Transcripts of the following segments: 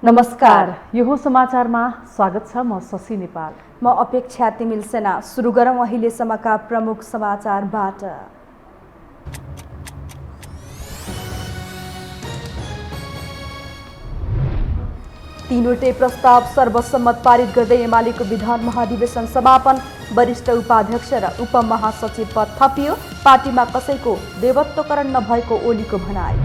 नमस्कार, यो हो समाचारमा स्वागत छ। म शशि नेपाल। म अपेक्षा तिमिल सेना। सुरु गरौँ अहिलेसम्मका प्रमुख समाचारबाट। तीनवटै प्रस्ताव सर्वसम्मत पारित गर्दै एमालेको विधान महाधिवेशन समापन। वरिष्ठ उपाध्यक्ष र उपमहासचिव पद थपियो। पार्टीमा कसैको देवत्वकरण नभएको ओलीको भनाई।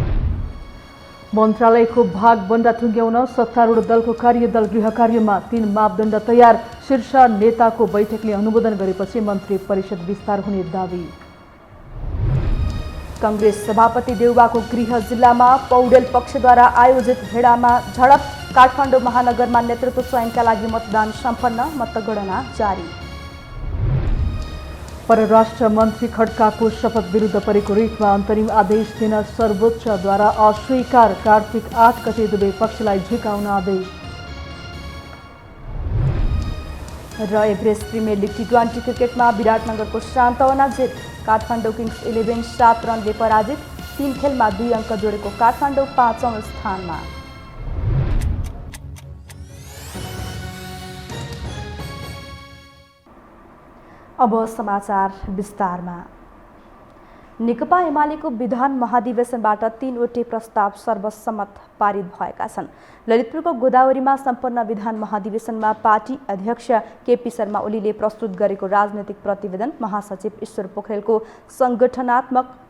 मन्त्रालयको भागबण्डा टुङ्ग्याउन सत्तारूढ दलको कार्यदल गृह कार्यमा 3 मापदण्ड तयार। शीर्ष नेताको बैठकले अनुमोदन गरेपछि मन्त्री परिषद विस्तार हुने दावी। कांग्रेस सभापति देउवाको गृह जिल्लामा पौडेल पक्षद्वारा आयोजित भेडामा झडप। काठमाडौँ महानगरमा नेतृत्व चयनका लागि मतदान सम्पन्न, मतगणना जारी। परराष्ट्र मन्त्री खड्काको शपथ विरुद्ध परेको रिटमा अन्तरिम आदेश दिन सर्वोच्चद्वारा अस्वीकार। कार्तिक 8 गते दुवै पक्षलाई झिकाउन आदेश। र एभरेस्ट प्रिमियर लिग टी20 क्रिकेटमा विराटनगरको सान्तवना जित। काठमाडौँ किङ्स 11 7 रनले पराजित। 3 खेलमा 2 अङ्क जोडेको काठमाडौँ 5औं स्थानमा। अब समाचार विस्तारमा। नेकपा एमालेको विधान महाधिवेशनबाट 3वटै प्रस्ताव सर्वसम्मत पारित भएका छन्। ललितपुरको गोदावरीमा सम्पन्न विधान महाधिवेशनमा पार्टी अध्यक्ष केपी शर्मा ओलीले प्रस्तुत गरेको राजनैतिक प्रतिवेदन, महासचिव ईश्वर पोखरेलको सङ्गठनात्मक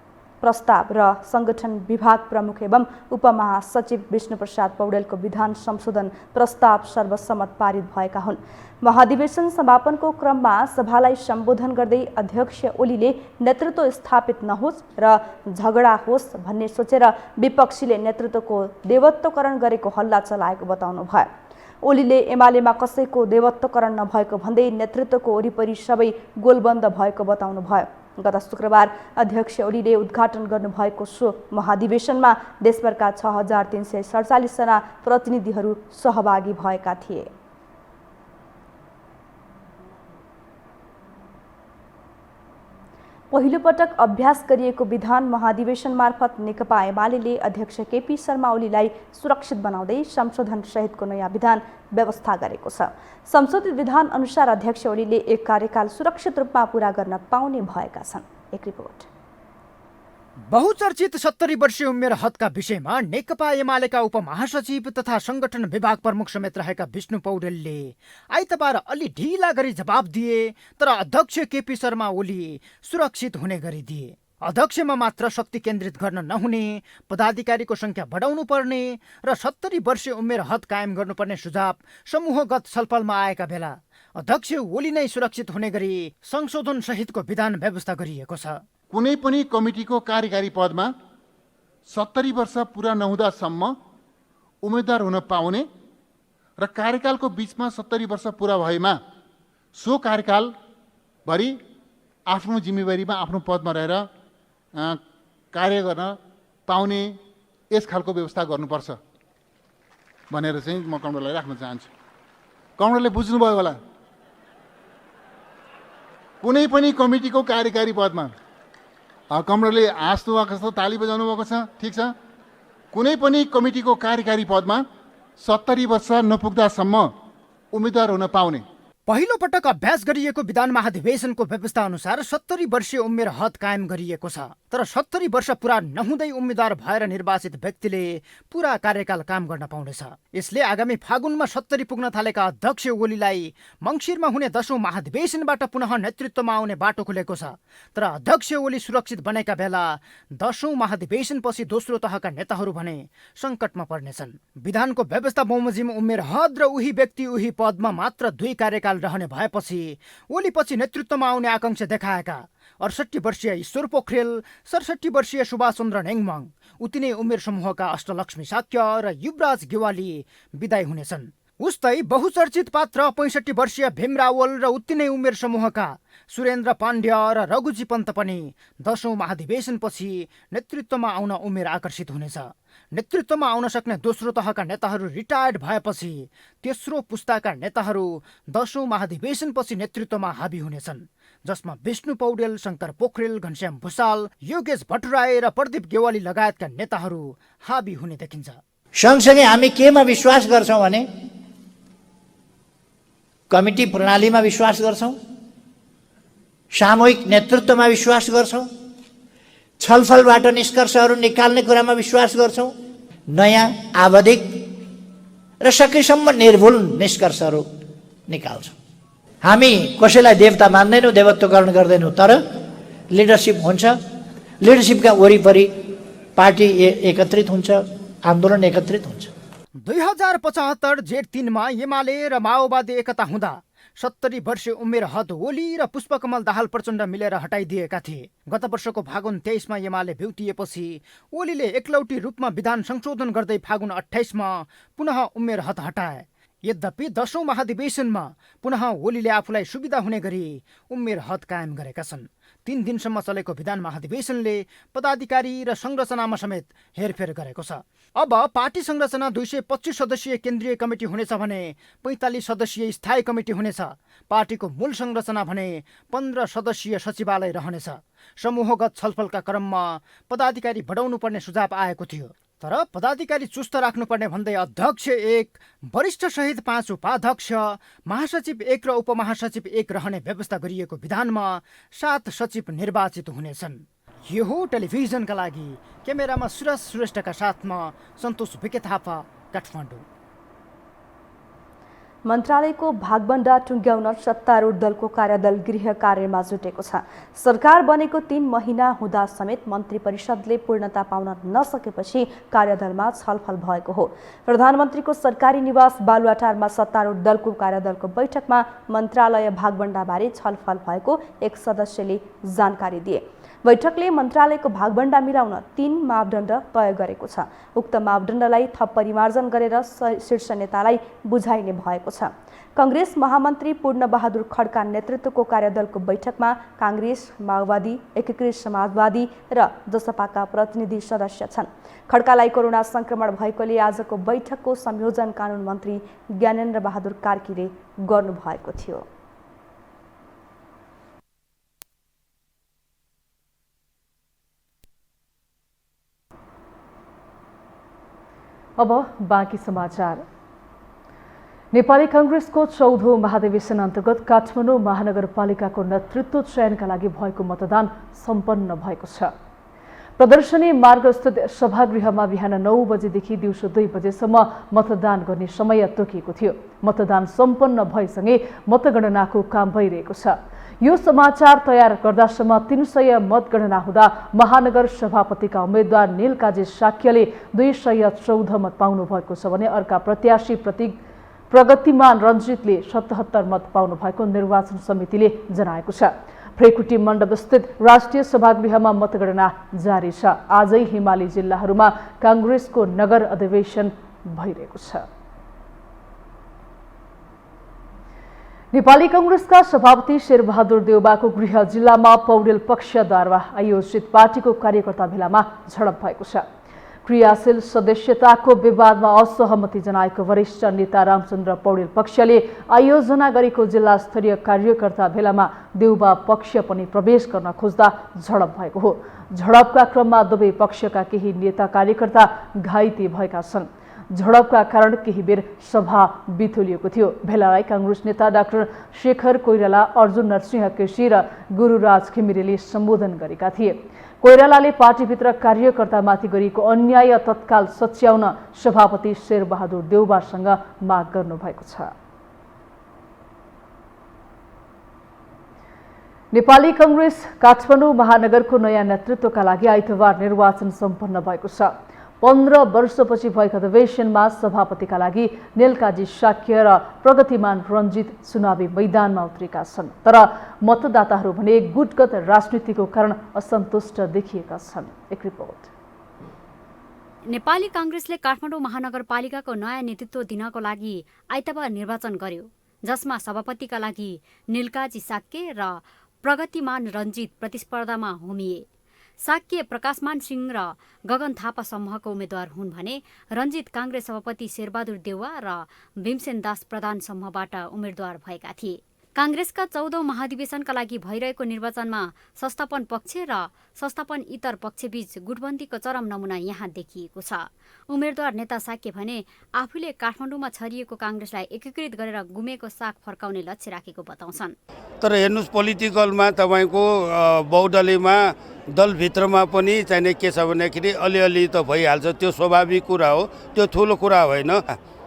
प्रस्ताव र सङ्गठन विभाग प्रमुख एवं उपमहासचिव विष्णुप्रसाद पौडेलको विधान संशोधन प्रस्ताव सर्वसम्मत पारित भएका हुन्। महाधिवेशन समापनको क्रममा सभालाई सम्बोधन गर्दै अध्यक्ष ओलीले नेतृत्व स्थापित नहोस् र झगडा होस् भन्ने सोचेर विपक्षीले नेतृत्वको देवत्वकरण गरेको हल्ला चलाएको बताउनुभयो। ओलीले एमालेमा कसैको देवत्वकरण नभएको भन्दै नेतृत्वको वरिपरि सबै गोलबन्द भएको बताउनुभयो। गत शुक्रबार अध्यक्ष ओलीले उद्घाटन गर्नुभएको सो महाधिवेशनमा देशभरका 6347 जना प्रतिनिधिहरू सहभागी भएका थिए। पहिलो पटक अभ्यास गरिएको विधान महाधिवेशन मार्फत नेकपा एमाले अध्यक्ष केपी शर्मा ओलीलाई सुरक्षित बनाउँदै संशोधन सहितको नयाँ विधान व्यवस्था गरेको छ। संशोधित विधान अनुसार अध्यक्ष ओलीले एक कार्यकाल सुरक्षित रूपमा पूरा गर्न पाउने भएका छन्। एक रिपोर्ट। बहुचर्चित 70 वर्षीय उमेर हदका विषयमा नेकपा एमालेका उपमहासचिव तथा संगठन विभाग प्रमुख समेत रहेका विष्णु पौडेलले आइतबार अलि ढिला गरी जवाब दिए, तर अध्यक्ष केपी शर्मा ओली सुरक्षित हुने गरी दिए। अध्यक्षमा मात्र शक्ति केन्द्रित गर्न नहुने, पदाधिकारीको संख्या बढाउनु पर्ने र 70 वर्षीय उमेर हद कायम गर्नुपर्ने सुझाव समूहगत छलफलमा आएका बेला अध्यक्ष ओली नै सुरक्षित हुने गरी संशोधन सहितको विधान व्यवस्था गरिएको छ। कुनै पनि कमिटीको कार्यकारी पदमा 70 वर्ष पुरा नहुँदासम्म उम्मेदवार हुन पाउने र कार्यकालको बीचमा 70 वर्ष पुरा भएमा सो कार्यकालभरि आफ्नो जिम्मेवारीमा आफ्नो पदमा रहेर कार्य गर्न पाउने यस खालको व्यवस्था गर्नुपर्छ भनेर चाहिँ म कमरेडलाई राख्न चाहन्छु। कमरेडले बुझ्नुभयो होला। कुनै पनि कमिटीको कार्यकारी पदमा कमरेडले हाँस्नु भएको छ, ताली बजाउनु भएको छ, ठिक छ। कुनै पनि कमिटीको कार्यकारी पदमा 70 वर्ष नपुग्दासम्म उम्मेदवार हुन पाउने पहिलो पटक अभ्यास गरिएको विधान महाधिवेशनको व्यवस्था अनुसार 70 वर्षीय उमेर हद कायम गरिएको छ। तर 70 वर्ष पुरा नहुँदै उम्मेद्वार भएर निर्वाचित व्यक्तिले पुरा कार्यकाल काम गर्न पाउनेछ। यसले आगामी फागुनमा 70 पुग्न थालेका अध्यक्ष ओलीलाई मङ्सिरमा हुने 10औं महाधिवेशनबाट पुनः नेतृत्वमा आउने बाटो खुलेको छ। तर अध्यक्ष ओली सुरक्षित बनेका बेला 10औं महाधिवेशनपछि दोस्रो तहका नेताहरू भने सङ्कटमा पर्नेछन्। विधानको व्यवस्था बमोजिम उमेर हद र उही व्यक्ति उही पदमा मात्र 2 कार्यकाल रहने भएपछि ओली पछि नेतृत्वमा आउने आकांक्षा देखाएका 68 वर्षीय ईश्वर पोखरेल, 67 वर्षीय सुभाष चन्द्र नेङमाङ, उति नै उमेर समूहका अष्टलक्ष्मी साक्य र युवराज गेवाली विदाई हुनेछन्। उस्तै बहुचर्चित पात्र 65 वर्षीय भीम रावल र उति नै उमेर समूहका सुरेन्द्र पाण्ड्य र रघुजी पन्त पनि 10औं महाधिवेशनपछि नेतृत्वमा आउन उमेर आकर्षित हुनेछ। नेतृत्वमा आउन सक्ने दोस्रो तहका नेताहरू रिटायर्ड भएपछि तेस्रो पुस्ताका नेताहरू 10औं महाधिवेशनपछि नेतृत्वमा हाबी हुनेछन्, जसमा विष्णु पौडेल, शङ्कर पोखरेल, घनश्याम भुसाल, योगेश भट्टराई र प्रदीप गेवाली लगायतका नेताहरू हाबी हुने देखिन्छ। सँगसँगै हामी केमा विश्वास गर्छौँ भने कमिटी प्रणालीमा विश्वास गर्छौँ, सामूहिक नेतृत्वमा विश्वास गर्छौँ, छलफलबाट निष्कर्षहरू निकाल्ने कुरामा विश्वास गर्छौँ, नयाँ आवधिक र सकेसम्म निर्भुल निष्कर्षहरू निकाल्छौँ। हामी कसैलाई देवता मान्दैनौँ, देवत्वकरण गर्दैनौँ, तर लिडरसिप हुन्छ, लिडरसिपका वरिपरि पार्टी एकत्रित हुन्छ, आन्दोलन एकत्रित हुन्छ। 2075 जेठ 3 मा एमाले र माओवादी एकता हुँदा 70 वर्षे उमेर हद ओली र पुष्पकमल दाहाल प्रचण्ड मिलेर हटाइदिएका थिए। गत वर्षको फागुन 23 मा एमाले भ्युटिएपछि ओलीले एकलौटी रूपमा विधान संशोधन गर्दै फागुन 28 मा पुनः उमेर हद हटाए। यद्यपि 10औं महाधिवेशनमा पुनः ओलीले आफूलाई सुविधा हुने गरी उमेर हद कायम गरेका छन्। 3 दिनसम्म चलेको विधान महाधिवेशनले पदाधिकारी र संरचनामा समेत हेरफेर गरेको छ। अब पार्टी संरचना 225 सदस्यीय केन्द्रीय कमिटी हुनेछ भने 45 सदस्यीय स्थायी कमिटी हुनेछ। पार्टीको मूल संरचना भने 15 सदस्यीय सचिवालय रहनेछ। समूहगत छलफलका क्रममा पदाधिकारी बढाउनु पर्ने सुझाव आएको थियो, तर पदाधिकारी चुस्त राख्नुपर्ने भन्दै अध्यक्ष 1, वरिष्ठ सहित 5 उपाध्यक्ष, महासचिव 1 र उपमहासचिव 1 रहने व्यवस्था गरिएको विधानमा 7 सचिव निर्वाचित हुनेछन्। यो हो टेलिभिजनका लागि क्यामेरामा सुरज श्रेष्ठका साथमा सन्तोष विके थापा, काठमाडौँ। मन्त्रालयको भागबण्डा टुङ्ग्याउन सत्तारूढ दलको कार्यदल गृह कार्यमा जुटेको छ। सरकार बनेको 3 महिना हुँदा समेत मन्त्री परिषदले पूर्णता पाउन नसकेपछि कार्यदलमा छलफल भएको हो। प्रधानमन्त्रीको सरकारी निवास बालुवाटारमा सत्तारूढ दलको कार्यदलको बैठकमा मन्त्रालय भागबण्डाबारे छलफल भएको एक सदस्यले जानकारी दिए। बैठकले मन्त्रालयको भागबण्डा मिलाउन 3 मापदण्ड तय गरेको छ। उक्त मापदण्डलाई थप परिमार्जन गरेर शीर्ष नेतालाई बुझाइने भएको छ। कांग्रेस महामन्त्री पूर्णबहादुर खड्का नेतृत्वको कार्यदलको बैठकमा कांग्रेस, माओवादी, एकीकृत समाजवादी र जसपाका प्रतिनिधि सदस्य छन्। खड्कालाई कोरोना संक्रमण भएकोले आजको बैठकको संयोजन कानुन मन्त्री ज्ञानेन्द्र बहादुर कार्कीले गर्नुभएको थियो। अब बाँकी समाचार। नेपाली कांग्रेसको 14औं महाधिवेशन अन्तर्गत काठमाडौँ महानगरपालिकाको नेतृत्व चयनका लागि भएको मतदान सम्पन्न भएको छ। प्रदर्शनी मार्गस्थित सभागृहमा बिहान 9 बजेदेखि दिउँसो 2 बजेसम्म मतदान गर्ने समय तोकिएको थियो। मतदान सम्पन्न भएसँगै मतगणनाको काम भइरहेको छ। यो समाचार तयार गर्दासम्म 300 मतगणना हुँदा महानगर सभापतिका उम्मेद्वार नीलकाजी साक्यले 214 मत पाउनु भएको छ भने अर्का प्रत्याशी प्रगतिमान रञ्जितले 77 मत पाउनु भएको निर्वाचन समितिले जनाएको छ। फ्रेकुटी मण्डपस्थित राष्ट्रिय सभागृहमा मतगणना जारी छ। आजै हिमाली जिल्लाहरूमा कांग्रेसको नगर अधिवेशन भइरहेको छ। नेपाली कांग्रेसका सभापति शेरबहादुर देउबाको गृह जिल्लामा पौडेल पक्षद्वारा आयोजित पार्टीको कार्यकर्ता भेलामा झडप भएको छ। क्रियाशील सदस्यताको विवादमा असहमति जनाएको वरिष्ठ नेता रामचन्द्र पौडेल पक्षले आयोजना गरेको जिल्ला स्तरीय कार्यकर्ता भेलामा देउबा पक्ष पनि प्रवेश गर्न खोज्दा झडप भएको हो। झडपका क्रममा दुवै पक्षका केही नेता कार्यकर्ता घाइते भएका छन्। झडपका कारण केही बेर सभा बिथोलिएको थियो। भेलालाई कांग्रेस नेता डाक्टर शेखर कोइराला, अर्जुन नरसिंह केसी र गुरुराज घिमिरेले सम्बोधन गरेका थिए। कोइरालाले पार्टीभित्र कार्यकर्तामाथि गरिएको अन्याय तत्काल सच्याउन सभापति शेरबहादुर देउबासँग माग गर्नुभएको छ। नेपाली कांग्रेस काठमाडौँ महानगरको नयाँ नेतृत्वका लागि आइतबार निर्वाचन सम्पन्न भएको छ। 15 वर्षपछि भएको अधिवेशनमा सभापतिका लागि नीलकाजी साक्य र प्रगतिमान रञ्जित चुनावी मैदानमा उत्रेका छन्। तर मतदाताहरू भने गुटगत राजनीतिको कारण असन्तुष्ट देखिएका छन्। एक रिपोर्ट। नेपाली कांग्रेसले काठमाडौँ महानगरपालिकाको नयाँ नेतृत्व दिनको लागि आइतबार निर्वाचन गर्यो, जसमा सभापतिका लागि नीलकाजी साक्य र प्रगतिमान रञ्जित प्रतिस्पर्धामा होमिए। साक्य प्रकाशमान सिंह र गगन थापा समूहको उम्मेद्वार हुन् भने रञ्जित कांग्रेस सभापति शेरबहादुर देउवा र भीमसेन दास प्रधान समूहबाट उम्मेद्वार भएका थिए। काङ्ग्रेसका 14औं महाधिवेशनका लागि भइरहेको निर्वाचनमा संस्थापन पक्ष र संस्थापन इतर पक्षबीच गुटबन्दीको चरम नमुना यहाँ देखिएको छ। उम्मेद्वार नेता साक्य भने आफूले काठमाडौँमा छरिएको काङ्ग्रेसलाई एकीकृत गरेर गुमेको साग फर्काउने लक्ष्य राखेको बताउँछन्। तर हेर्नुहोस्, पोलिटिकलमा तपाईँको बहुदलीयमा दलभित्रमा पनि चाहिने के छ भन्दाखेरि अलिअलि त भइहाल्छ, त्यो स्वाभाविक कुरा हो, त्यो ठुलो कुरा होइन।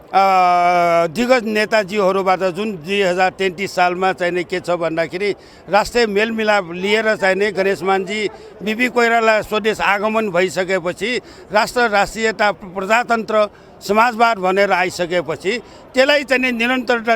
दिग्गज नेताजीहरूबाट जुन 2033 सालमा चाहिने के छ भन्दाखेरि राष्ट्रिय मेलमिलाप लिएर चाहिने गणेश मानजी बिपी कोइराला स्वदेश आगमन भइसकेपछि राष्ट्रियता प्रजातन्त्र समाजवाद भनेर आइसकेपछि त्यसलाई चाहिँ निरन्तरता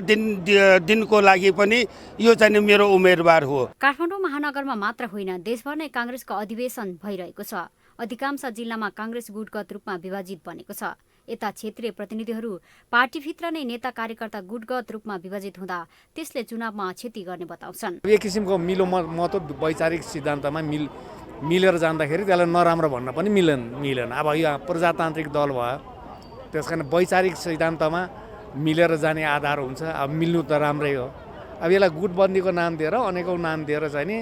दिनको लागि पनि यो चाहिँ मेरो उम्मेदवार हो। काठमाडौँ महानगरमा मात्र होइन, देशभर नै काङ्ग्रेसको अधिवेशन भइरहेको छ। अधिकांश जिल्लामा काङ्ग्रेस गुटगत रूपमा विभाजित बनेको छ। यता क्षेत्रीय प्रतिनिधिहरू पार्टीभित्र नै नेता कार्यकर्ता गुटगत रूपमा विभाजित हुँदा त्यसले चुनावमा क्षति गर्ने बताउँछन्। एक किसिमको मिलो मत वैचारिक सिद्धान्तमा मिलेर जाँदाखेरि त्यसलाई नराम्रो भन्न पनि मिलेन। अब यो प्रजातान्त्रिक दल भयो, त्यस कारण वैचारिक सिद्धान्तमा मिलेर जाने आधार हुन्छ। अब मिल्नु त राम्रै हो। अब यसलाई गुटबन्दीको नाम दिएर अनेकौँ नाम दिएर चाहिँ नि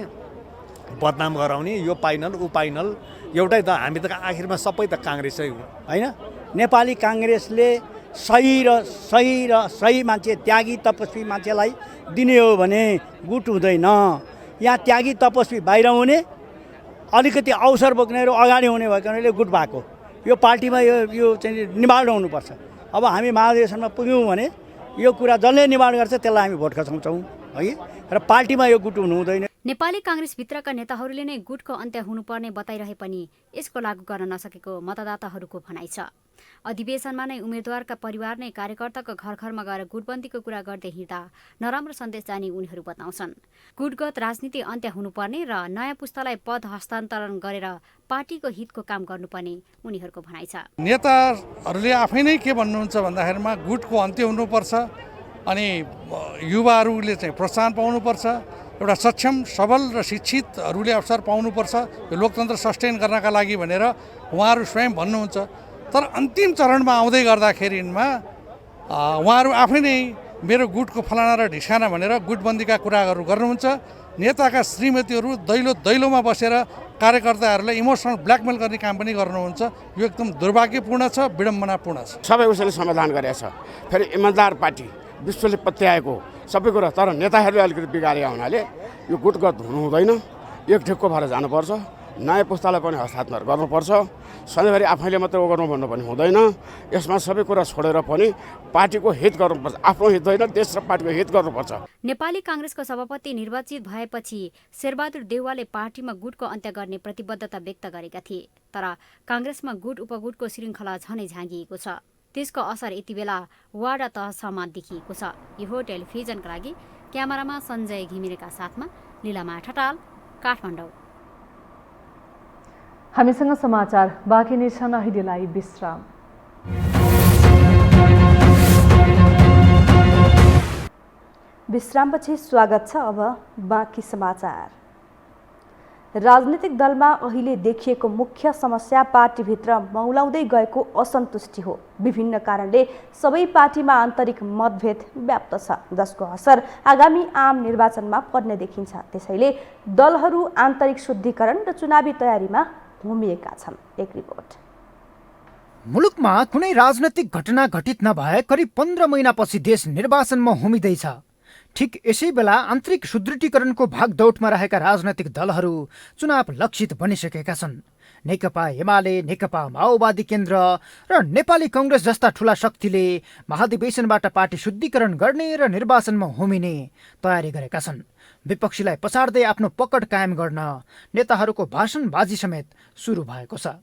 बदनाम गराउने, यो पाइनल ऊ पाइनल, एउटै त हामी त आखिरमा सबै त काङ्ग्रेसै हो होइन। नेपाली काङ्ग्रेसले सही मान्छे, त्यागी तपस्वी मान्छेलाई दिने हो भने गुट हुँदैन। यहाँ त्यागी तपस्वी बाहिर हुने, अलिकति अवसर बोक्नेहरू अगाडि हुने भएको कारणले गुट भएको। यो पार्टीमा यो चाहिँ निवारण हुनुपर्छ। अब हामी महाधिवेशनमा पुग्यौँ भने यो कुरा जसले निवारण गर्छ त्यसलाई हामी भोट खसाउँछौँ है, र पार्टीमा यो गुट हुनु हुँदैन। नेपाली काङ्ग्रेसभित्रका नेताहरूले नै गुटको अन्त्य हुनुपर्ने बताइरहे पनि यसको लागू गर्न नसकेको मतदाताहरूको भनाइ छ। अधिवेशनमा नै उम्मेद्वारका परिवार नै कार्यकर्ताको घर घरमा गएर गुटबन्दीको कुरा गर्दै हिँड्दा नराम्रो सन्देश जाने उनीहरू बताउँछन्। गुटगत राजनीति अन्त्य हुनुपर्ने र नयाँ पुस्तालाई पद हस्तान्तरण गरेर पार्टीको हितको काम गर्नुपर्ने उनीहरूको भनाइ छ। नेताहरूले आफै नै के भन्नुहुन्छ भन्दाखेरिमा गुटको अन्त्य हुनुपर्छ अनि युवाहरूले चाहिँ प्रोत्साहन पाउनुपर्छ, एउटा सक्षम सबल र शिक्षितहरूले अवसर पाउनुपर्छ यो लोकतन्त्र सस्टेन गर्नका लागि भनेर उहाँहरू स्वयं भन्नुहुन्छ। तर अन्तिम चरणमा आउँदै गर्दाखेरिमा उहाँहरू आफै नै मेरो गुटको फलाना र ढिसाना भनेर गुटबन्दीका कुराहरू गर्नुहुन्छ। नेताका श्रीमतीहरू दैलोमा बसेर कार्यकर्ताहरूलाई इमोसनल ब्ल्याकमेल गर्ने काम पनि गर्नुहुन्छ। यो एकदम दुर्भाग्यपूर्ण छ, विडम्बनापूर्ण छ। सबै उसले समाधान गरेको छ। फेरि इमान्दार पार्टी विश्वले पत्याएको सबै कुरा, तर नेताहरूले अलिकति बिगारे हुनाले यो गुटगत हुनु हुँदैन। एक ठेक्को भएर जानुपर्छ, नयाँ पुस्तालाई पनि हस्तान्तरण गर्नुपर्छ। सधैँभरि आफैले मात्रै गर्नु भन्नु पनि हुँदैन। यसमा सबै कुरा छोडेर पनि पार्टीको हित गर्नुपर्छ, आफ्नो हित होइन देश र पार्टीको हित गर्नुपर्छ। नेपाली काङ्ग्रेसको सभापति निर्वाचित भएपछि शेरबहादुर देउवाले पार्टीमा गुटको अन्त्य गर्ने प्रतिबद्धता व्यक्त गरेका थिए। तर काङ्ग्रेसमा गुट उपगुटको श्रृङ्खला झनै झाँगिएको छ। त्यसको असर यति बेला वार्ड तहसम्म देखिएको छ। यो हो टेलिभिजनका लागि क्यामेरामा सञ्जय घिमिरेका साथमा लीलामा ठटाल, काठमाडौँ। हामीसँग समाचार बाँकी नै छन्, अहिलेलाई विश्राम। विश्रामपछि स्वागत छ। अब बाँकी समाचार। राजनीतिक दलमा अहिले देखिएको मुख्य समस्या पार्टीभित्र मौलाउँदै गएको असन्तुष्टि हो। विभिन्न कारणले सबै पार्टीमा आन्तरिक मतभेद व्याप्त छ, जसको असर आगामी आम निर्वाचनमा पर्ने देखिन्छ। त्यसैले दलहरू आन्तरिक शुद्धिकरण र चुनावी तयारीमा होमिएका छन्। एक रिपोर्ट। मुलुकमा कुनै राजनैतिक घटना घटित नभए करिब 15 महिनापछि देश निर्वाचनमा होमिँदैछ। ठिक यसै बेला आन्तरिक सुदृढीकरणको भागदौडमा रहेका राजनैतिक दलहरू चुनाव लक्षित बनिसकेका छन्। नेकपा एमाले, नेकपा माओवादी केन्द्र र नेपाली काङ्ग्रेस जस्ता ठूला शक्तिले महाधिवेशनबाट पार्टी शुद्धिकरण गर्ने र निर्वाचनमा होमिने तयारी गरेका छन्। विपक्षीलाई पछाड्दै आफ्नो पकड कायम गर्न नेताहरूको भाषणबाजी समेत सुरु भएको छ।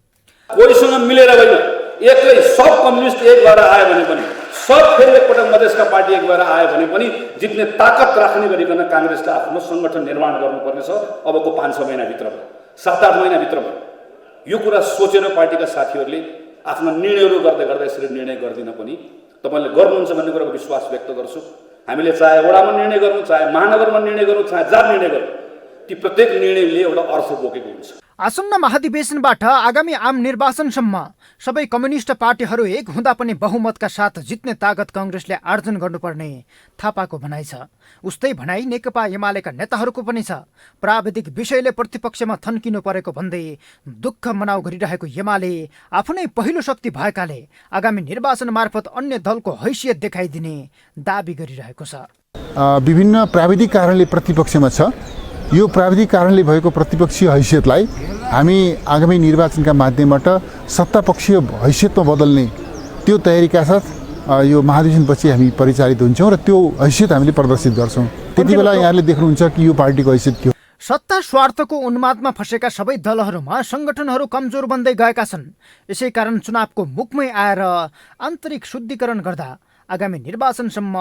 कोहीसँग मिलेर होइन, एक्लै सब कम्युनिस्ट एक भएर आयो भने पनि, सब फेरि एकपटक मधेसका पार्टी एक भएर आयो भने पनि जित्ने ताकत राख्ने गरिकन काङ्ग्रेसले आफ्नो सङ्गठन निर्माण गर्नुपर्ने छ। अबको 5-6 महिनाभित्र, 7-8 महिनाभित्र यो कुरा सोचेर पार्टीका साथीहरूले आफ्नो निर्णयहरू गर्दै गर्दा यसरी निर्णय गर्दिन पनि तपाईँले गर्नुहुन्छ भन्ने कुराको विश्वास व्यक्त गर्छु। हामीले चाहे वडामा निर्णय गरौँ, चाहे महानगरमा निर्णय गरौँ, चाहे जहाँ निर्णय गरौँ, ती प्रत्येक निर्णयले एउटा अर्थ बोकेको हुन्छ। आसन्न महाधिवेशनबाट आगामी आम निर्वाचनसम्म सबै कम्युनिस्ट पार्टीहरू एक हुँदा पनि बहुमतका साथ जित्ने तागत कांग्रेसले आर्जन गर्नुपर्ने थापाको भनाइ छ। उस्तै भनाइ नेकपा एमालेका नेताहरूको पनि छ। प्राविधिक विषयले प्रतिपक्षमा थन्किनु परेको भन्दै दुःख मनाउ गरिरहेको एमाले आफ्नै पहिलो शक्ति भएकाले आगामी निर्वाचन मार्फत अन्य दलको हैसियत देखाइदिने दाबी गरिरहेको छ। विभिन्न प्राविधिक कारणले प्रतिपक्षमा छ। यो प्राविधिक कारणले भएको प्रतिपक्षीय हैसियतलाई हामी आगामी निर्वाचनका माध्यमबाट सत्तापक्षीय हैसियतमा बदल्ने त्यो तयारीका साथ यो महाधिवेशनपछि हामी परिचालित हुन्छौँ र त्यो हैसियत हामीले प्रदर्शित गर्छौँ। त्यति बेला यहाँले देख्नुहुन्छ कि यो पार्टीको हैसियत के हो। सत्ता स्वार्थको उन्मादमा फँसेका सबै दलहरूमा सङ्गठनहरू कमजोर बन्दै गएका छन्। यसै कारण चुनावको मुखमै आएर आन्तरिक शुद्धिकरण गर्दा आगामी निर्वाचनसम्म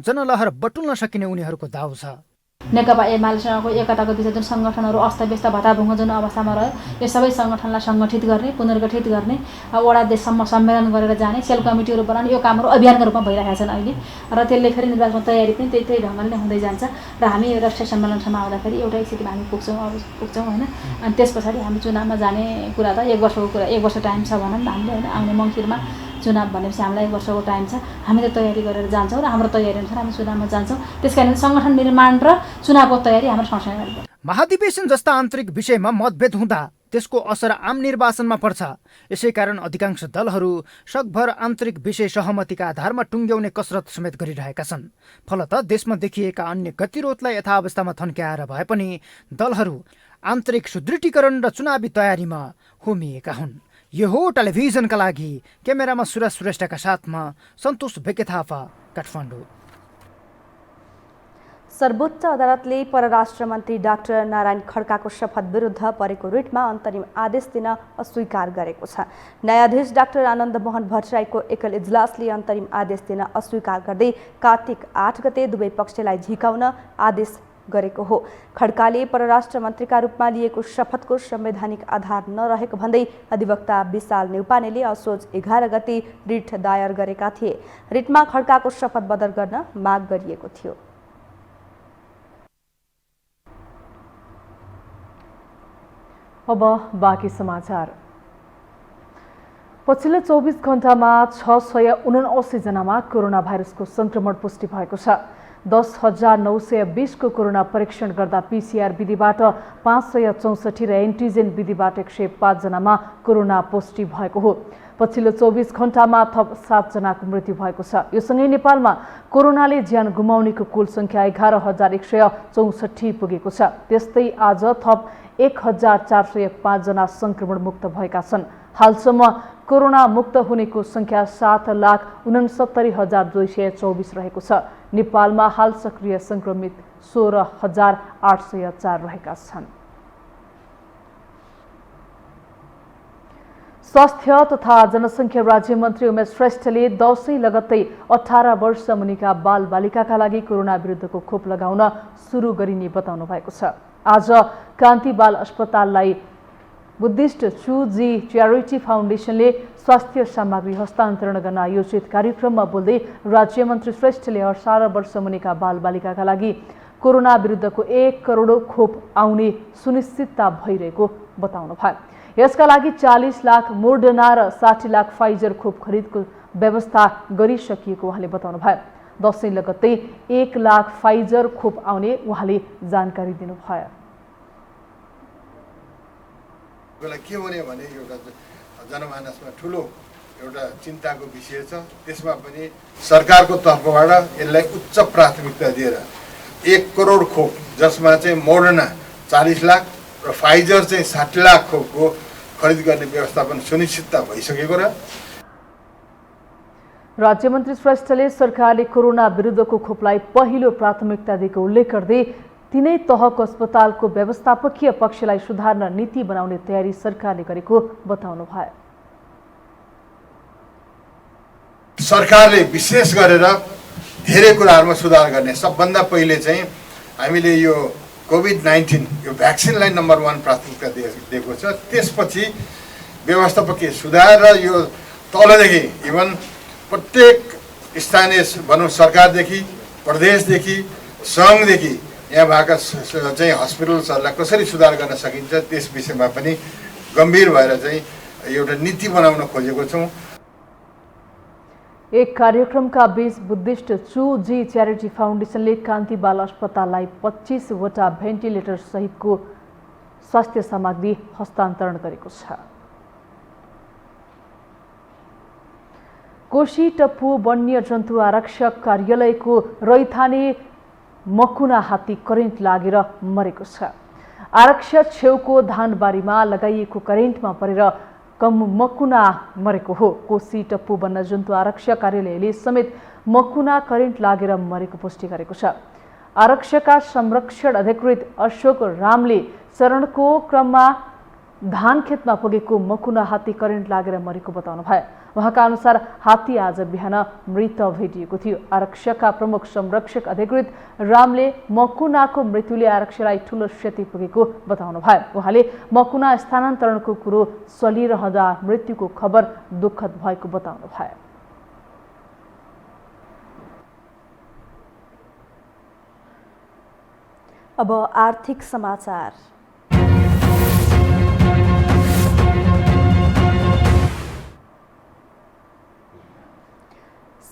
जनलहर बटुल्न सकिने उनीहरूको दाउ छ। नेकपा एमालेसँगको एकताको विषय जुन सङ्गठनहरू अस्तव्यस्त भताभुङ्ग जुन अवस्थामा रह्यो, यो सबै सङ्गठनलाई सङ्गठित गर्ने, पुनर्गठित गर्ने, वडा देशसम्म सम्मेलन गरेर जाने, सेल कमिटीहरू बनाउने, यो कामहरू अभियानका रूपमा भइरहेका छन् अहिले। र त्यसले फेरि निर्वाचनको तयारी पनि त्यही ढङ्गले नै हुँदै जान्छ र हामी राष्ट्रिय सम्मेलनसम्म आउँदाखेरि एउटा स्थितिमा हामी पुग्छौँ होइन। अनि त्यस पछाडि हामी चुनावमा जाने कुरा त 1 वर्षको कुरा, 1 वर्ष टाइम छ भनौँ न हामीले होइन। आउने मङ्सिरमा चुनाव भनेपछि हामीलाई 1 वर्षको टाइम छ। हामीले तयारी गरेर जान्छौँ र हाम्रो तयारी अनुसार हामी चुनावमा जान्छौँ। त्यस कारण सङ्गठन निर्माण र चुनावको तयारी हाम्रो सँगसँगै गर्छ। महाधिवेशन जस्ता आन्तरिक विषयमा मतभेद हुँदा त्यसको असर आम निर्वाचनमा पर्छ। यसै कारण अधिकांश दलहरू सकभर आन्तरिक विषय सहमतिका आधारमा टुङ्ग्याउने कसरत समेत गरिरहेका छन्। फलत देशमा देखिएका अन्य गतिरोधलाई यथावस्थामा थन्क्याएर भए पनि दलहरू आन्तरिक सुदृढीकरण र चुनावी तयारीमा होमिएका हुन्। यो हो टेलिभिजनका लागि क्यामेरामा सुरज श्रेष्ठका साथमा सन्तोष भेके थापा, काठमाडौँ। सर्वोच्च अदालतले परराष्ट्र मन्त्री डाक्टर नारायण खड्काको शपथ विरुद्ध परेको रिटमा अन्तरिम आदेश दिन अस्वीकार गरेको छ। न्यायाधीश डाक्टर आनन्द मोहन भट्टराईको एकल इजलासले अन्तरिम आदेश दिन अस्वीकार गर्दै कार्तिक 8 गते दुवै पक्षलाई झिकाउन आदेश गरेको हो। खड्काले परराष्ट्र मन्त्रीका रूपमा लिएको शपथको संवैधानिक आधार नरहेको भन्दै अधिवक्ता विशाल न्यौपानेले असोज 11 गते रिट दायर गरेका थिए। रिटमा खड्काको शपथ बदल गर्न माग गरिएको थियो। अब बाँकी समाचार। पछिल्लो 24 घण्टामा 679 जनामा कोरोना भाइरसको संक्रमण पुष्टि भएको छ। 10,920 को कोरोना परीक्षण गर्दा पीसीआर विधिबाट 564 र एन्टिजेन विधिबाट 105 जनामा कोरोना पुष्टि भएको हो। पछिल्लो 24 घण्टामा थप 7 जनाको मृत्यु भएको छ। यो सँगै नेपालमा कोरोनाले ज्यान गुमाउनेको कुल संख्या 11,164 पुगेको छ। त्यस्तै आज थप 1,405 जना संक्रमण मुक्त भएका छन्। हालसम्म कोरोना मुक्त हुनेको संख्या 7,69,224 रहेको छ। नेपालमा हाल सक्रिय संक्रमित 16,804 रहेका छन्। स्वास्थ्य तथा जनसङ्ख्या राज्य मन्त्री उमेश श्रेष्ठले दशैं लगत्तै 18 वर्ष मुनिका बालबालिकाका लागि कोरोना विरुद्धको खोप लगाउन सुरु गरिने बताउनु भएको छ। आज कान्ति बाल अस्पताललाई बुद्धिस्ट चुजी च्यारिटी फाउन्डेसनले स्वास्थ्य सामग्री हस्तान्तरण गर्न आयोजित कार्यक्रममा बोल्दै राज्य मन्त्री श्रेष्ठले 18 वर्ष मुनिका बालबालिकाका लागि कोरोना विरुद्धको 1 करोड खोप आउने सुनिश्चितता भइरहेको बताउनु भयो। यसका लागि 40 लाख मोडर्ना र 60 लाख फाइजर खोप खरिदको व्यवस्था गरिसकिएको उहाँले बताउनु भयो। दशैं लगत्तै 1 लाख फाइजर खोप आउने उहाँले जानकारी दिनुभयो। के हुने भने एउटा जनमानसमा ठुलो एउटा चिन्ताको विषय छ। त्यसमा पनि सरकारको तर्फबाट यसलाई उच्च प्राथमिकता दिएर 1 करोड खोप, जसमा चाहिँ मोडर्ना 40 लाख र फाइजर चाहिँ 60 लाख खोपको खरिद गर्ने व्यवस्थापन सुनिश्चितता भइसकेको र राज्य मन्त्री श्रेष्ठले सरकारले कोरोना विरुद्धको खोपलाई पहिलो प्राथमिकता दिएको उल्लेख गर्दै तीनै तहको अस्पतालको व्यवस्थापकीय पक्षलाई सुधार्न नीति बनाउने तयारी सरकारले गरेको बताउनु भयो। सरकारले विशेष गरेर धेरै कुराहरूमा सुधार गर्ने, सबभन्दा पहिले चाहिँ हामीले यो कोभिड-19 यो भ्याक्सिनलाई नम्बर 1 प्राथमिकता दिएको छ। त्यसपछि व्यवस्थापकीय सुधार र यो तलदेखि इभन प्रत्येक स्थानीय भनौँ सरकारदेखि, प्रदेशदेखि, सङ्घदेखि यहाँ भएका चाहिँ हस्पिटल्सहरूलाई कसरी सुधार गर्न सकिन्छ त्यस विषयमा पनि गम्भीर भएर चाहिँ एउटा नीति बनाउन खोजेको छौँ। एक कार्यक्रमका बीच बुद्धिस्ट चुजी च्यारिटी फाउन्डेसनले कान्ति बाल अस्पताललाई 25 वटा भेन्टिलेटर सहितको स्वास्थ्य सामग्री हस्तान्तरण गरेको छ। कोशी टप्पु वन्यजन्तु आरक्षक कार्यालयको रैथाने मकुना हात्ती करेन्ट लागेर मरेको छ। आरक्षक छेउको धानबारीमा लगाइएको करेन्टमा परेर मकुना मरेको हो। कोशी टप्पु वन्यजन्तु आरक्षक कार्यालयले समेत मकुना करेन्ट लागेर मरेको पुष्टि गरेको छ। आरक्षकका संरक्षण अधिकृत अशोक रामले शरणको क्रममा धान खेतमा पुगेको मकुना हात्ती करेन्ट लागेर मरेको बताउनु भयो। उहाँका अनुसार हात्ती आज बिहान मृत भेटिएको थियो। आरक्षकका प्रमुख संरक्षक अधिकृत रामले मकुनाको मृत्युले आरक्षकलाई ठूलो क्षति पुगेको बताउनु भयो। उहाँले मकुना स्थानान्तरणको कुरो चलिरहँदा मृत्युको खबर दुःखद भएको बताउनु भयो। अब आर्थिक समाचार।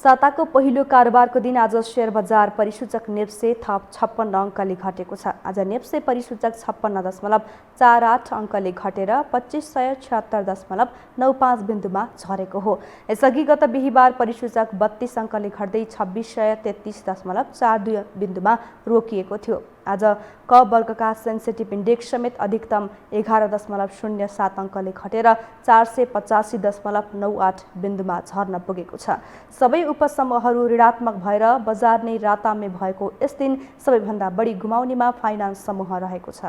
साताको पहिलो कारोबारको दिन आज शेयर बजार परिसूचक नेप्से थप 56 अङ्कले घटेको छ। आज नेप्से परिसूचक 56.48 अङ्कले घटेर 2576.95 बिन्दुमा झरेको हो। यसअघि गत बिहीबार परिसूचक 32 अङ्कले घट्दै 2633.42 बिन्दुमा रोकिएको थियो। आज क वर्गका सेन्सिटिभ इन्डेक्स समेत अधिकतम 11.07 अङ्कले घटेर 485.98 बिन्दुमा झर्न पुगेको छ। सबै उपसमूहहरू ऋणात्मक भएर बजार नै रातामे भएको यस दिन सबैभन्दा बढी गुमाउनेमा फाइनान्स समूह रहेको छ।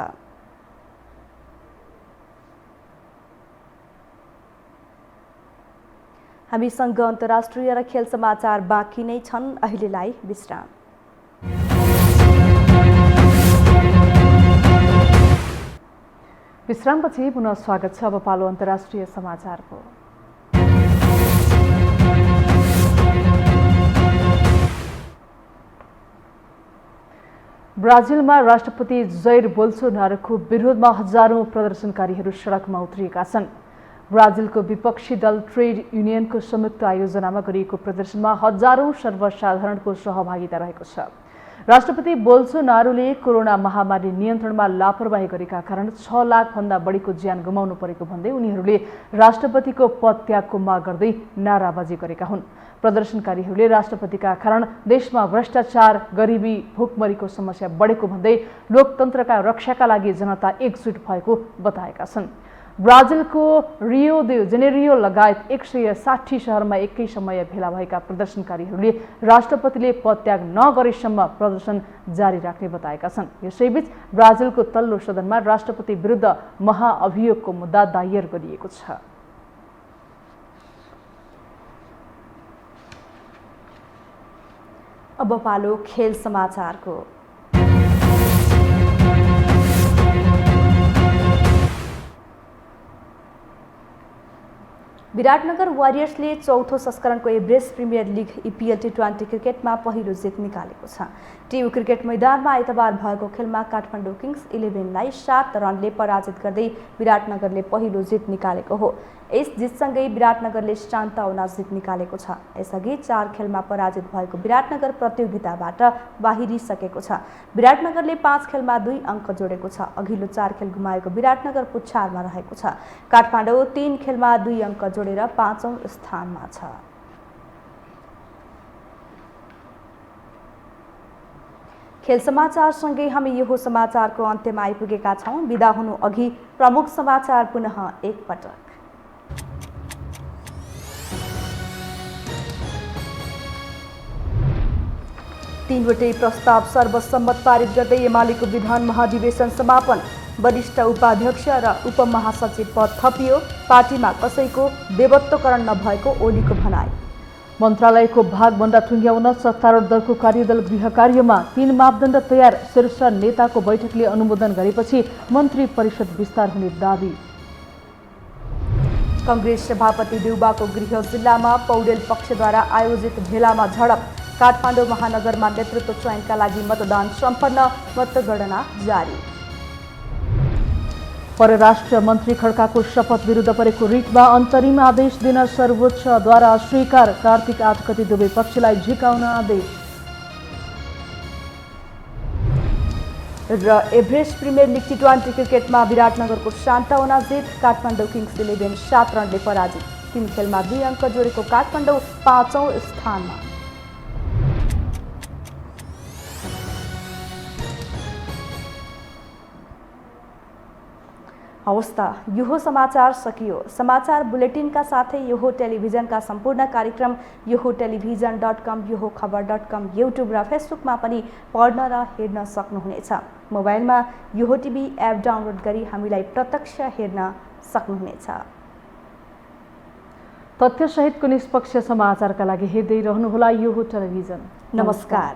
हामीसँग अन्तर्राष्ट्रिय र खेल समाचार बाँकी नै छन्। अहिलेलाई विश्राम। विश्रामपछि पुनः स्वागत छ। अब पालो अन्तर्राष्ट्रिय समाचारको। ब्राजिलमा राष्ट्रपति जैर बोल्सोनारोको विरोधमा हजारौं प्रदर्शनकारीहरू सडकमा उत्रिएका छन्। ब्राजिलको विपक्षी दल ट्रेड युनियनको संयुक्त आयोजनामा गरिएको प्रदर्शनमा हजारौं सर्वसाधारणको सहभागिता रहेको छ। राष्ट्रपति बोल्सोनारोले कोरोना महामारी नियन्त्रणमा लापरवाही गरेका कारण 6 लाख भन्दा बढीको ज्यान गुमाउनु परेको भन्दै उनीहरूले राष्ट्रपतिको पदत्यागको माग गर्दै नाराबाजी गरेका हुन्। प्रदर्शनकारीहरूले राष्ट्रपतिका कारण देशमा भ्रष्टाचार, गरिबी, भुकमरीको समस्या बढेको भन्दै लोकतन्त्रका रक्षाका लागि जनता एकजुट भएको बताएका छन्। ब्राजिलको रियो दे जेनेरियो लगायत 160 शहरमा एकै समय भेला भएका प्रदर्शनकारीहरूले राष्ट्रपतिले पदत्याग नगरेसम्म प्रदर्शन जारी राख्ने बताएका छन्। यसैबीच ब्राजिलको तल्लो सदनमा राष्ट्रपति विरुद्ध महाअभियोगको मुद्दा दायर गरिएको छ। अब पालो खेल समाचारको। विराटनगर वारियर्सले चौथो संस्करणको एभरेस्ट प्रिमियर लिग इपिएल टी20 क्रिकेटमा पहिलो जित निकालेको छ। टियु क्रिकेट मैदानमा आइतबार भएको खेलमा काठमाडौँ किङ्स 11लाई 7 रनले पराजित गर्दै विराटनगरले पहिलो जित निकालेको हो। यस जितसँगै विराटनगरले शान्त औना जित निकालेको छ। यसअघि 4 खेलमा पराजित भएको विराटनगर प्रतियोगिताबाट बाहिरिसकेको छ। विराटनगरले 5 खेलमा 2 अङ्क जोडेको छ। अघिल्लो 4 खेल गुमाएको विराटनगर पुच्छारमा रहेको छ। काठमाडौँ 3 खेलमा 2 अङ्क जोडेर 5औं स्थानमा छ। खेल समाचारसँगै हामी यो समाचारको अन्त्यमा आइपुगेका छौँ। बिदा हुनु अघि प्रमुख समाचार पुनः एकपटक। तीनवटै प्रस्ताव सर्वसम्मत पारित गर्दै एमालेको विधान महाधिवेशन समापन। वरिष्ठ उपाध्यक्ष र उपमहासचिव पद थपियो। पार्टीमा कसैको देवत्वकरण नभएको ओलीको भनाई। मन्त्रालयको भागभन्दा ठुङ्ग्याउन सत्तारूढ दलको कार्यदल गृह कार्यमा 3 मापदण्ड तयार। शीर्ष नेताको बैठकले अनुमोदन गरेपछि मन्त्री परिषद विस्तार हुने दाबी। कांग्रेस सभापति देउबाको गृह जिल्लामा पौडेल पक्षद्वारा आयोजित भेलामा झडप। काठमाडौँ महानगरमा नेतृत्व चयनका लागि मतदान सम्पन्न, मतगणना जारी। परराष्ट्र मन्त्री खड्काको शपथ विरुद्ध परेको रिटमा अन्तरिम आदेश दिन सर्वोच्चद्वारा स्वीकार, कार्तिक 8 गते दुवै पक्षलाई झिकाउन आदेश। र एभरेस्ट प्रिमियर लिग टी20 क्रिकेटमा विराटनगरको सान्तवना जित, काठमाडौँ किङ्स 11 7 रनले पराजित। 3 खेलमा 2 अङ्क जोडेको काठमाडौँ 5औं स्थानमा। हवस् त, यो समाचार सकियो। समाचार बुलेटिनका साथै यो टेलिभिजनका सम्पूर्ण कार्यक्रम यो टेलिभिजन.com, यो खबर.com, युट्युब र फेसबुकमा पनि पढ्न र हेर्न सक्नुहुनेछ। मोबाइलमा यो टिभी एप डाउनलोड गरी हामीलाई प्रत्यक्ष हेर्न सक्नुहुनेछ। तथ्यसहितको निष्पक्ष समाचारका लागि हेर्दै रहनुहोला यो टेलिभिजन। नमस्कार।